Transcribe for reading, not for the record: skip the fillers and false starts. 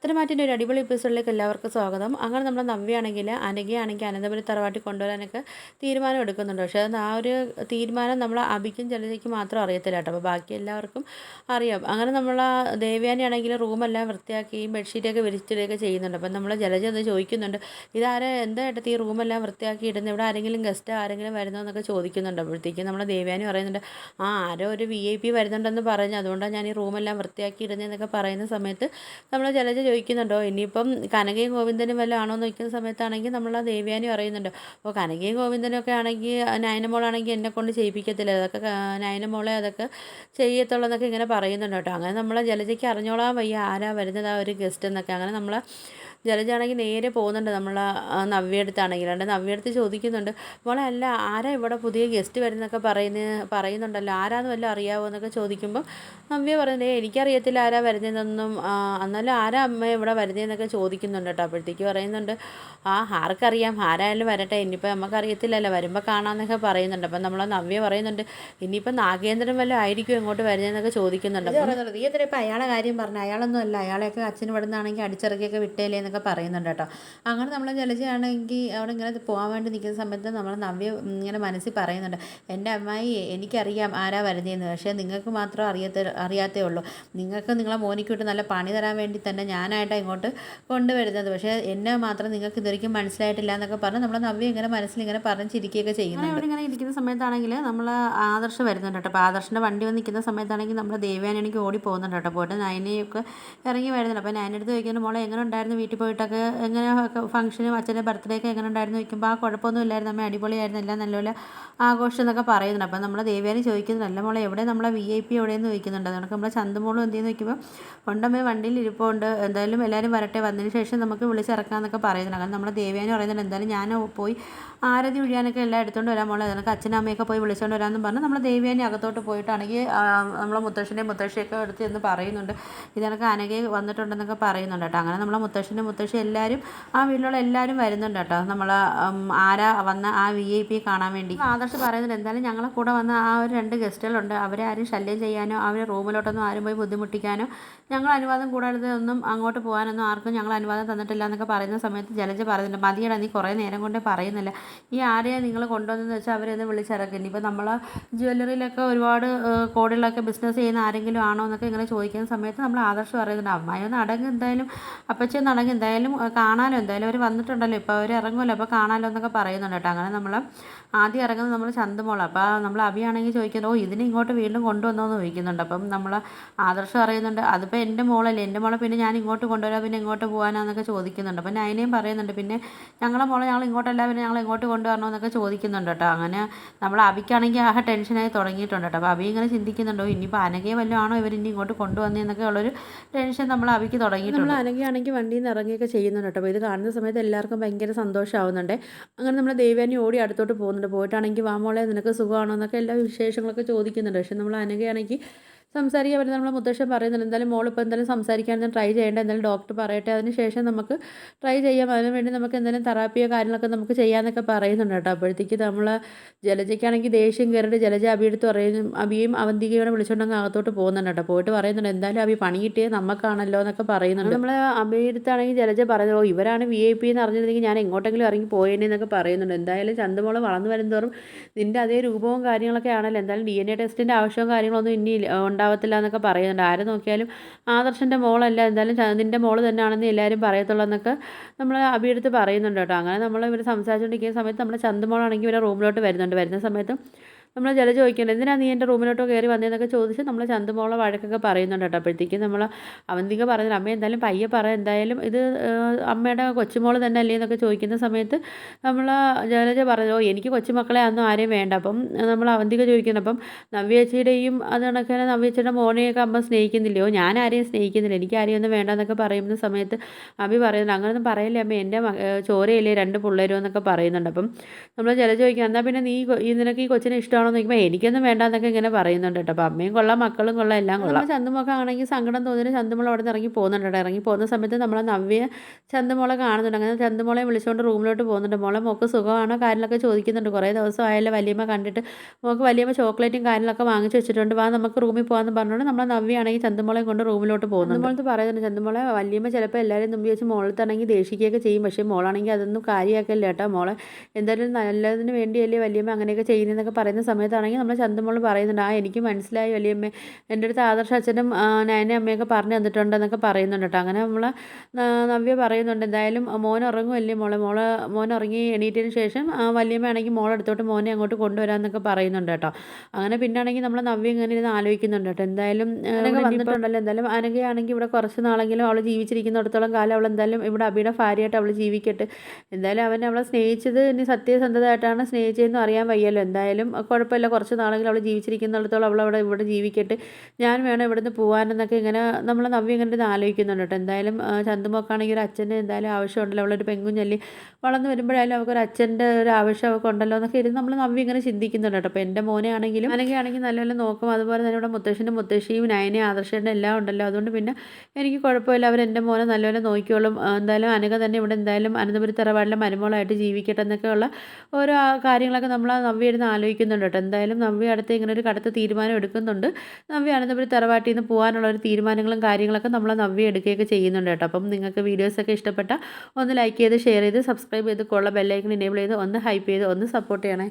സിനിമാറ്റിൻ്റെ ഒരു അടിപൊളി എപ്പിസോഡിലേക്ക് എല്ലാവർക്കും സ്വാഗതം. അങ്ങനെ നമ്മുടെ നവ്യയാണെങ്കിൽ അനഘയാണെങ്കിൽ അനന്തപുരി തറവാട്ടിൽ കൊണ്ടുവരാനൊക്കെ തീരുമാനം എടുക്കുന്നുണ്ട്. പക്ഷേ അത് ആ ഒരു തീരുമാനം നമ്മൾ അഭിക്കും ജലജയ്ക്കും മാത്രം അറിയത്തില്ല കേട്ടോ. അപ്പോൾ ബാക്കി എല്ലാവർക്കും അറിയാം. അങ്ങനെ നമ്മൾ ദേവയാനിയാണെങ്കിൽ റൂമെല്ലാം വൃത്തിയാക്കുകയും ബെഡ്ഷീറ്റൊക്കെ വിരിച്ചിടുകയൊക്കെ ചെയ്യുന്നുണ്ട്. അപ്പം നമ്മൾ ജലജ ഒന്ന് ചോദിക്കുന്നുണ്ട്, ഇതാരെ എന്താ ഏട്ടത്തി ഈ റൂമെല്ലാം വൃത്തിയാക്കി ഇടുന്നത്, ഇവിടെ ആരെങ്കിലും ഗസ്റ്റ് ആരെങ്കിലും വരുന്നോ എന്നൊക്കെ ചോദിക്കുന്നുണ്ട്. അപ്പോഴത്തേക്കും നമ്മൾ ദേവയാനി പറയുന്നുണ്ട്, ആരോ ഒരു VIP വരുന്നുണ്ടെന്ന് പറഞ്ഞു, അതുകൊണ്ടാണ് ഞാൻ ഈ റൂമെല്ലാം വൃത്തിയാക്കി ഇടുന്നതെന്നൊക്കെ പറയുന്ന സമയത്ത് നമ്മൾ ജലജ ചോദിക്കുന്നുണ്ടോ ഇനിയിപ്പം കനകയും ഗോവിന്ദനും വല്ലതും ആണോ എന്ന് ചോദിക്കുന്ന സമയത്താണെങ്കിൽ നമ്മൾ ആ ദേവയാനി പറയുന്നുണ്ട്, അപ്പോൾ കനകയും ഗോവിന്ദനും ഒക്കെ ആണെങ്കിൽ നയനമോളാണെങ്കിൽ എന്നെ കൊണ്ട് ചെയ്യിപ്പിക്കത്തില്ല, അതൊക്കെ നയനമോളെ അതൊക്കെ ചെയ്യത്തുള്ളൂ എന്നൊക്കെ ഇങ്ങനെ പറയുന്നുണ്ട് കേട്ടോ. അങ്ങനെ നമ്മൾ ജലജയ്ക്ക് അറിഞ്ഞോളാൻ വയ്യ ആരാ വരുന്നത് ആ ഒരു ഗസ്റ്റ് എന്നൊക്കെ. അങ്ങനെ നമ്മൾ ജലജാണെങ്കിൽ നേരെ പോകുന്നുണ്ട് നമ്മൾ നവ്യടുത്താണെങ്കിൽ. അല്ലാണ്ട് നവ്യടുത്ത് ചോദിക്കുന്നുണ്ട്, മോളെ അല്ല ആരാ ഇവിടെ പുതിയ ഗസ്റ്റ് വരുന്നൊക്കെ പറയുന്നുണ്ടല്ലോ, ആരാന്ന് വല്ലതും അറിയാവോ എന്നൊക്കെ ചോദിക്കുമ്പോൾ നവ്യ പറയുന്നത്, എനിക്കറിയത്തില്ല ആരാ വരുന്നതെന്നൊന്നും, എന്നാലും ആരാ അമ്മ ഇവിടെ വരുന്നതെന്നൊക്കെ ചോദിക്കുന്നുണ്ട് കേട്ടോ. അപ്പോഴത്തേക്ക് പറയുന്നുണ്ട്, ആർക്കറിയാം, ആരായാലും വരട്ടെ, ഇനിയിപ്പോൾ നമുക്കറിയത്തില്ലല്ലോ, വരുമ്പോൾ കാണാമെന്നൊക്കെ പറയുന്നുണ്ട്. അപ്പം നമ്മൾ നവ്യ പറയുന്നുണ്ട്, ഇനിയിപ്പോൾ നാഗേന്ദ്രൻ വല്ലതും ആയിരിക്കും ഇങ്ങോട്ട് വരുന്നതെന്നൊക്കെ ചോദിക്കുന്നുണ്ട്. പറയുന്നുണ്ട്, നീ എത്ര ഇപ്പോൾ അയാളെ കാര്യം പറഞ്ഞു, അയാളൊന്നും അല്ല, അയാളെയൊക്കെ അച്ഛന് ഇവിടെ നിന്നാണെങ്കിൽ അടിച്ചിറക്കിയൊക്കെ വിട്ടേലേ എന്നൊക്കെ പറയുന്നുണ്ട് കേട്ടോ. അങ്ങനെ നമ്മൾ ജലജയാണെങ്കിൽ അവിടെ ഇങ്ങനെ പോകാൻ വേണ്ടി നിൽക്കുന്ന സമയത്ത് നമ്മൾ നവ്യ ഇങ്ങനെ മനസ്സിൽ പറയുന്നുണ്ട്, എൻ്റെ അമ്മായി എനിക്കറിയാം ആരാ വരുന്നതെന്ന്, പക്ഷേ നിങ്ങൾക്ക് മാത്രം അറിയാത്തേ ഉള്ളൂ, നിങ്ങൾക്ക് നിങ്ങളെ മോനിക്കിട്ട് നല്ല പണി തരാൻ വേണ്ടി തന്നെ ഞാനായിട്ടാണ് ഇങ്ങോട്ട് കൊണ്ടുവരുന്നത്, പക്ഷേ എന്നെ മാത്രം നിങ്ങൾക്ക് ഇതുവരെയ്ക്കും മനസ്സിലായിട്ടില്ല എന്നൊക്കെ പറഞ്ഞ് നമ്മൾ നവ്യ ഇങ്ങനെ മനസ്സിൽ ഇങ്ങനെ പറഞ്ഞിരിക്കുകയൊക്കെ ചെയ്യുന്നുണ്ട്. അവിടെ ഇങ്ങനെ ഇരിക്കുന്ന സമയത്താണെങ്കിൽ നമ്മൾ ആദർശ് വരുന്നുണ്ട് കേട്ടോ. അപ്പോൾ ആദർശിൻ്റെ വണ്ടി വന്ന് നിൽക്കുന്ന സമയത്താണെങ്കിൽ നമ്മൾ ദേവയാനിക്ക് ഓടി പോകുന്നുണ്ട് കേട്ടോ. പോയിട്ട് നയനയൊക്കെ ഇറങ്ങി വരുന്നുണ്ട്. അപ്പോൾ നയനെടുത്ത് ചോദിക്കുന്നത്, മോളെ എങ്ങനെ ഉണ്ടായിരുന്നു വീട്ടിൽ പോയിട്ടൊക്കെ, എങ്ങനെ ഫംഗ്ഷനും അച്ഛൻ്റെ ബർത്ത്ഡേ ഒക്കെ എങ്ങനെ ഉണ്ടായിരുന്നു ചോദിക്കുമ്പോൾ കുഴപ്പമൊന്നും ഇല്ലായിരുന്നു അമ്മ, അടിപൊളിയായിരുന്നു, എല്ലാം നല്ലപോലെ ആഘോഷം എന്നൊക്കെ പറയുന്നുണ്ട്. അപ്പം നമ്മൾ ദേവയാനി ചോദിക്കുന്നുണ്ട്, അല്ല മോളെ എവിടെ നമ്മളെ VIP എവിടെയെന്ന് ചോദിക്കുന്നുണ്ട്. നമുക്ക് നമ്മളെ ചന്തുമോളും എന്തെന്ന് ചോദിക്കുമ്പോൾ കൊണ്ടമ്മ വണ്ടിയിൽ ഇരിപ്പുണ്ട്, എന്തായാലും എല്ലാവരും വരട്ടെ, വന്നതിന് ശേഷം നമുക്ക് വിളിച്ചിറക്കാമെന്നൊക്കെ പറയുന്നുണ്ട്. അങ്ങനെ നമ്മൾ ദേവയാനി പറയുന്നുണ്ട്, എന്തായാലും ഞാൻ പോയി ആരതി ഒഴിയാനൊക്കെ എല്ലാം എടുത്തുകൊണ്ട് വരാൻ മോളെ, നിനക്ക് അച്ഛനും അമ്മയൊക്കെ പോയി വിളിച്ചുകൊണ്ട് വരാമെന്ന് പറഞ്ഞ് നമ്മൾ ദേവയാനി അകത്തോട്ട് പോയിട്ടാണെങ്കിൽ നമ്മളെ മുത്തശ്ശിയൊക്കെ എടുത്ത് എന്ന് പറയുന്നുണ്ട്, ഇതൊക്കെ അനഘയെ വന്നിട്ടുണ്ടെന്നൊക്കെ പറയുന്നുണ്ട് കേട്ടോ. അങ്ങനെ നമ്മളെ മുത്തശ്ശി എല്ലാവരും ആ വീട്ടിലുള്ള എല്ലാവരും വരുന്നുണ്ട് കേട്ടോ. നമ്മൾ ആരാ വന്ന ആ VIP കാണാൻ വേണ്ടി. ആദർശ് പറയുന്നുണ്ട്, എന്തായാലും ഞങ്ങളെ കൂടെ വന്ന ആ ഒരു 2 ഗസ്റ്റുകളുണ്ട്, അവരെ ആരും ശല്യം ചെയ്യാനോ അവരെ റൂമിലോട്ടൊന്നും ആരും പോയി ബുദ്ധിമുട്ടിക്കാനോ ഞങ്ങൾ അനുവാദം കൂടാതെ ഒന്നും അങ്ങോട്ട് പോകാനൊന്നും ആർക്കും ഞങ്ങൾ അനുവാദം തന്നിട്ടില്ല എന്നൊക്കെ പറയുന്ന സമയത്ത് ജലജ പറയുന്നുണ്ട്, മതിയടാ നീ കുറേ നേരം കൊണ്ടേ പറയുന്നില്ല, ഈ ആരെയാണ് നിങ്ങൾ കൊണ്ടുവന്നതെന്ന് വെച്ചാൽ അവരെയൊന്ന് വിളിച്ചിറക്കി, ഇനിയിപ്പോൾ നമ്മൾ ജ്വല്ലറിയിലൊക്കെ ഒരുപാട് കോടികളൊക്കെ ബിസിനസ് ചെയ്യുന്ന ആരെങ്കിലും ആണോ എന്നൊക്കെ ഇങ്ങനെ ചോദിക്കുന്ന സമയത്ത് നമ്മൾ ആദർശ് പറയുന്നുണ്ട്, അമ്മായി ഒന്ന് അടങ്ങ്, എന്തായാലും അപ്പച്ചി ഒന്ന് അടങ്ങ്, എന്തായാലും കാണാലോ, എന്തായാലും അവർ വന്നിട്ടുണ്ടല്ലോ, ഇപ്പോൾ അവർ ഇറങ്ങുമല്ലോ, അപ്പോൾ കാണാമല്ലോ എന്നൊക്കെ പറയുന്നുണ്ട് കേട്ടോ. അങ്ങനെ നമ്മൾ ആദ്യം ഇറങ്ങുന്നത് നമ്മൾ ചന്തുമോളാണ്. അപ്പോൾ നമ്മൾ അഭിയാണെങ്കിൽ ചോദിക്കുന്നത്, ഇതിനെ ഇങ്ങോട്ട് വീണ്ടും കൊണ്ടുവന്നോന്ന് ചോദിക്കുന്നുണ്ട്. അപ്പം നമ്മൾ ആദർശം അറിയുന്നുണ്ട്, അതിപ്പോൾ എൻ്റെ മോളല്ലേ, എൻ്റെ മോളെ പിന്നെ ഞാൻ ഇങ്ങോട്ട് കൊണ്ടുവരാം, പിന്നെ ഇങ്ങോട്ട് പോകാനാന്നൊക്കെ ചോദിക്കുന്നുണ്ട്. അപ്പം നയനയും പറയുന്നുണ്ട്, പിന്നെ ഞങ്ങളെ മോളെ ഞങ്ങൾ ഇങ്ങോട്ടല്ല പിന്നെ ഞങ്ങൾ ഇങ്ങോട്ട് കൊണ്ടുവരണമെന്നൊക്കെ ചോദിക്കുന്നുണ്ട് കേട്ടോ. അങ്ങനെ നമ്മൾ അഭിക്കാണെങ്കിൽ ടെൻഷനായി തുടങ്ങിയിട്ടുണ്ട് കേട്ടോ. അപ്പോൾ അഭി ഇങ്ങനെ ചിന്തിക്കുന്നുണ്ടോ, ഇനിയിപ്പോൾ അനഘയെ വല്ലതും ആണോ ഇവർ ഇനി ഇങ്ങോട്ട് കൊണ്ടുവന്നതെന്നൊക്കെ ഉള്ളൊരു ടെൻഷൻ നമ്മൾ അഭിക്ക് തുടങ്ങിയിട്ടുണ്ട്. നമ്മൾ അനഘയാണെങ്കിൽ വണ്ടിയിൽ നിന്ന് ഇറങ്ങിയൊക്കെ ചെയ്യുന്നുണ്ട് കേട്ടോ. അപ്പോൾ ഇത് കാണുന്ന സമയത്ത് എല്ലാവർക്കും ഭയങ്കര സന്തോഷമാവുന്നുണ്ട്. അങ്ങനെ നമ്മൾ ദേവയാനി ഓടി അടുത്തോട്ട് പോകുന്നുണ്ട്. പോയിട്ടാണെങ്കിൽ വാ മോളെ നിനക്ക് സുഖമാണോ എന്നൊക്കെ എല്ലാ വിശേഷങ്ങളൊക്കെ ചോദിക്കുന്നുണ്ട്. പക്ഷേ നമ്മൾ അനഘയാണെങ്കിൽ സംസാരിക്കാൻ പറ്റുന്ന നമ്മളെ മുത്തശ്ശൻ പറയുന്നുണ്ട്, എന്തായാലും മോളിപ്പോൾ എന്തായാലും സംസാരിക്കാനൊന്നും ട്രൈ ചെയ്യേണ്ട, എന്തായാലും ഡോക്ടർ പറയട്ടെ, അതിന് ശേഷം നമുക്ക് ട്രൈ ചെയ്യാം, അതിന് വേണ്ടി നമുക്ക് എന്തെങ്കിലും തെറാപ്പിയോ കാര്യങ്ങളൊക്കെ നമുക്ക് ചെയ്യാമെന്നൊക്കെ പറയുന്നുണ്ട് കേട്ടോ. അപ്പോഴത്തേക്ക് നമ്മൾ ജലജയ്ക്കാണെങ്കിൽ ദേഷ്യം കയറിയിട്ട് ജലജ അഭിയെടുത്ത് പറയും, അഭിയും അവന്തികയോടെ വിളിച്ചുകൊണ്ടങ്ങ് അകത്തോട്ട് പോകുന്നുണ്ട് കേട്ടോ. പോയിട്ട് പറയുന്നുണ്ട്, എന്തായാലും അഭി പണി കിട്ടിയത് നമുക്കാണല്ലോ എന്നൊക്കെ പറയുന്നുണ്ട്. നമ്മൾ അഭിയെടുത്താണെങ്കിൽ ജലജ പറയുന്നത്, ഇവരാണ് VIP എന്ന് അറിഞ്ഞിരുന്നെങ്കിൽ ഞാൻ എങ്ങോട്ടെങ്കിലും ഇറങ്ങി പോയേനെ എന്നൊക്കെ പറയുന്നുണ്ട്. എന്തായാലും ചന്തുമോള് വളർന്നു വരുന്നതോറും നിൻ്റെ അതേ രൂപവും കാര്യങ്ങളൊക്കെ ആണല്ലോ, എന്തായാലും DNA ടെസ്റ്റിൻ്റെ ആവശ്യവും കാര്യങ്ങളൊന്നും ഇനി ഉണ്ടാവത്തില്ല എന്നൊക്കെ പറയുന്നുണ്ട്. ആരെ നോക്കിയാലും ആദർശൻ്റെ മോളല്ല, എന്തായാലും നിൻ്റെ മോള് തന്നെയാണെന്ന് എല്ലാവരും പറയത്തുള്ളൂ എന്നൊക്കെ നമ്മൾ അഭിയെടുത്ത് പറയുന്നുണ്ട് കേട്ടോ. അങ്ങനെ നമ്മൾ ഇവർ സംസാരിച്ചുകൊണ്ടിരിക്കുന്ന സമയത്ത് നമ്മുടെ ചന്തുമോളാണെങ്കിൽ ഇവരെ റൂമിലോട്ട് വരുന്ന സമയത്ത് നമ്മൾ ജലജ ചോദിക്കേണ്ടത്, എന്തിനാണ് നീ എൻ്റെ റൂമിലോട്ട് കയറി വന്നതെന്നൊക്കെ ചോദിച്ച് നമ്മൾ ചന്തുമോളെ വഴക്കൊക്കെ പറയുന്നുണ്ട് കേട്ടോ. അപ്പോഴത്തേക്കും നമ്മൾ അവന്തിക പറയുന്നത്, അമ്മ എന്തായാലും പയ്യെ പറ, എന്തായാലും ഇത് അമ്മയുടെ കൊച്ചുമോൾ തന്നെ അല്ലേ എന്നൊക്കെ ചോദിക്കുന്ന സമയത്ത് നമ്മൾ ജലജ പറഞ്ഞു, എനിക്ക് കൊച്ചുമക്കളെ അന്നും ആരെയും വേണ്ട. അപ്പം നമ്മൾ അവന്തിക ചോദിക്കുന്നത്, അപ്പം നവ്യേച്ചിയുടെയും അത് കണക്കിന് നവ്യേച്ചിയുടെ മോനെയൊക്കെ അമ്മ സ്നേഹിക്കുന്നില്ലയോ, ഞാൻ ആരെയും സ്നേഹിക്കുന്നില്ല, എനിക്ക് ആരെയും ഒന്നും വേണ്ടെന്നൊക്കെ പറയുന്ന സമയത്ത് അഭി പറയുന്നുണ്ട്, അങ്ങനെയൊന്നും പറയില്ലേ അമ്മ, എൻ്റെ ചോരയില്ലേ 2 പിള്ളേരും എന്നൊക്കെ പറയുന്നുണ്ട്. അപ്പം നമ്മൾ ജലജ ചോദിക്കുക, എന്നാൽ പിന്നെ നിനക്ക് ഈ കൊച്ചിനെ ഇഷ്ടമാണോ വേണമെന്ന് ചോദിക്കുമ്പോൾ എനിക്കൊന്നും വേണ്ടാന്നൊക്കെ ഇങ്ങനെ പറയുന്നുണ്ട് കേട്ടോ. അപ്പോൾ അമ്മയും കൊള്ളാം, മക്കളും കൊള്ളാം, എല്ലാം കൊള്ളാം. ചന്തുമൊക്കെ ആണെങ്കിൽ സങ്കടം തോന്നിയിട്ട് ചന്തുമോൾ അവിടെ നിന്ന് ഇറങ്ങി പോകുന്നുണ്ട് കേട്ടോ. ഇറങ്ങി പോകുന്ന സമയത്ത് നമ്മളെ നവ്യ ചന്തുമോളെ കാണുന്നുണ്ട്. അങ്ങനെ ചന്തുമോളെ വിളിച്ചുകൊണ്ട് റൂമിലോട്ട് പോകുന്നുണ്ട്. മോൾക്ക് സുഖമാണോ കാര്യങ്ങളൊക്കെ ചോദിക്കുന്നുണ്ട്. കുറേ ദിവസമായല്ലോ വല്യമ്മ കണ്ടിട്ട്. മോൾക്ക് വല്യമ്മ ചോക്ലേറ്റും കാര്യങ്ങളൊക്കെ വാങ്ങിച്ച് വെച്ചിട്ടുണ്ട്, വാ നമുക്ക് റൂമിൽ പോകാമെന്ന് പറഞ്ഞുകൊണ്ട് നമ്മളെ നവ്യാണെങ്കിൽ ചന്തുമോളെ കൊണ്ട് റൂമിലോട്ട് പോകുന്നു. ചന്തുമോളത്ത് പറയുന്നുണ്ട്, ചന്തുമോളെ വല്യമ്മ ചിലപ്പോൾ എല്ലാവരും മുമ്പ് വെച്ച് മോളത്താണെങ്കിൽ ദേഷിക്കുകയൊക്കെ ചെയ്യും, പക്ഷേ മോളാണെങ്കിൽ അതൊന്നും കാര്യമാക്കല്ല കേട്ടോ. മോളെ എന്തായാലും നല്ലതിന് വേണ്ടിയല്ലേ വല്യമ്മ അങ്ങനെയൊക്കെ ചെയ്യുന്നതെന്നൊക്കെ പറയുന്ന സമയത്താണെങ്കിൽ നമ്മൾ ചന്തുമോൾ പറയുന്നുണ്ട്, എനിക്ക് മനസ്സിലായി വല്യമ്മ, എൻ്റെ അടുത്ത് ആദർശ അച്ഛനും നയനെ അമ്മയൊക്കെ പറഞ്ഞു തന്നിട്ടുണ്ടെന്നൊക്കെ പറയുന്നുണ്ട് കേട്ടോ. അങ്ങനെ നമ്മൾ നവ്യ പറയുന്നുണ്ട്, എന്തായാലും മോൻ ഉറങ്ങുമല്ലേ മോൻ ഉറങ്ങി എണീറ്റതിന് ശേഷം വല്യമ്മ ആണെങ്കിൽ മോളെടുത്തോട്ട് മോനെ അങ്ങോട്ട് കൊണ്ടുവരാമെന്നൊക്കെ പറയുന്നുണ്ട് കേട്ടോ. അങ്ങനെ പിന്നാണെങ്കിൽ നമ്മൾ നവ്യ ഇങ്ങനെ ഇരുന്ന് ആലോചിക്കുന്നുണ്ട് കേട്ടോ. എന്തായാലും വന്നിട്ടുണ്ടല്ലോ, എന്തായാലും അനഘയാണെങ്കിൽ ഇവിടെ കുറച്ച് നാളെങ്കിലും അവൾ ജീവിച്ചിരിക്കുന്നിടത്തോളം കാലം അവൾ എന്തായാലും ഇവിടെ അബിയുടെ ഭാര്യയായിട്ട് അവൾ ജീവിക്കട്ടെ. എന്തായാലും അവളെ സ്നേഹിച്ചത് ഇനി സത്യസന്ധതയായിട്ടാണ് സ്നേഹിച്ചതെന്ന് അറിയാൻ വയ്യല്ലോ. എന്തായാലും കുഴപ്പമില്ല, കുറച്ച് നാളെങ്കിലും അവൾ ജീവിച്ചിരിക്കുന്നിടത്തോളം അവൾ ഇവിടെ ജീവിക്കട്ടെ, ഞാൻ വേണം ഇവിടുന്ന് പോകാനെന്നൊക്കെ ഇങ്ങനെ നമ്മൾ നവ്യ ഇങ്ങനെ ഇരുന്ന് ആലോചിക്കുന്നുണ്ട് കേട്ടോ. എന്തായാലും ചന്തുമോക്കാണെങ്കിൽ ഒരു അച്ഛൻ്റെ എന്തായാലും ആവശ്യമുണ്ടല്ലോ, അവളൊരു പെൺകുഞ്ഞല്ലി വളർന്നു വരുമ്പോഴായാലും അവൾക്കൊരു അച്ഛൻ്റെ ഒരു ആവശ്യം അവൾക്ക് ഉണ്ടല്ലോ എന്നൊക്കെ ഇരുന്ന് നമ്മൾ നവ്യ ഇങ്ങനെ ചിന്തിക്കുന്നുണ്ട് കേട്ടോ. അപ്പോൾ എൻ്റെ മോനെ ആണെങ്കിലും അനഘയാണെങ്കിൽ നല്ലപോലെ നോക്കും, അതുപോലെ തന്നെ ഇവിടെ മുത്തശ്ശനും മുത്തശ്ശിയും നയനയും ആദർശൻ്റെ എല്ലാം ഉണ്ടല്ലോ. അതുകൊണ്ട് പിന്നെ എനിക്ക് കുഴപ്പമില്ല, എൻ്റെ മോനെ നല്ലപോലെ നോക്കിക്കോളും. എന്തായാലും അനഘ തന്നെ ഇവിടെ എന്തായാലും അനന്തപുരി തറവാടിലെ മരുമോളായിട്ട് ജീവിക്കട്ടെ എന്നൊക്കെയുള്ള ഓരോ കാര്യങ്ങളൊക്കെ നമ്മൾ ആ നവ്യ ഇരുന്ന് ആലോചിക്കുന്നുണ്ട് കേട്ടോ. എന്തായാലും നവ്യ അടുത്ത് ഇങ്ങനെ ഒരു കടുത്ത തീരുമാനം എടുക്കുന്നുണ്ട്. നവ്യ അനന്തപുരി തറവാട്ടിൽ നിന്ന് പോകാനുള്ള ഒരു തീരുമാനങ്ങളും കാര്യങ്ങളൊക്കെ നമ്മൾ നവ്യ എടുക്കുകയൊക്കെ ചെയ്യുന്നുണ്ട് കേട്ടോ. അപ്പം നിങ്ങൾക്ക് വീഡിയോസൊക്കെ ഇഷ്ടപ്പെട്ട ഒന്ന് ലൈക്ക് ചെയ്ത് ഷെയർ ചെയ്ത് സബ്സ്ക്രൈബ് ചെയ്ത് കൊള്ള ബെല്ലൈക്കൺ എനേബിൾ ചെയ്ത് ഒന്ന് ഹൈപ്പ് ചെയ്ത് ഒന്ന് സപ്പോർട്ട് ചെയ്യണേ.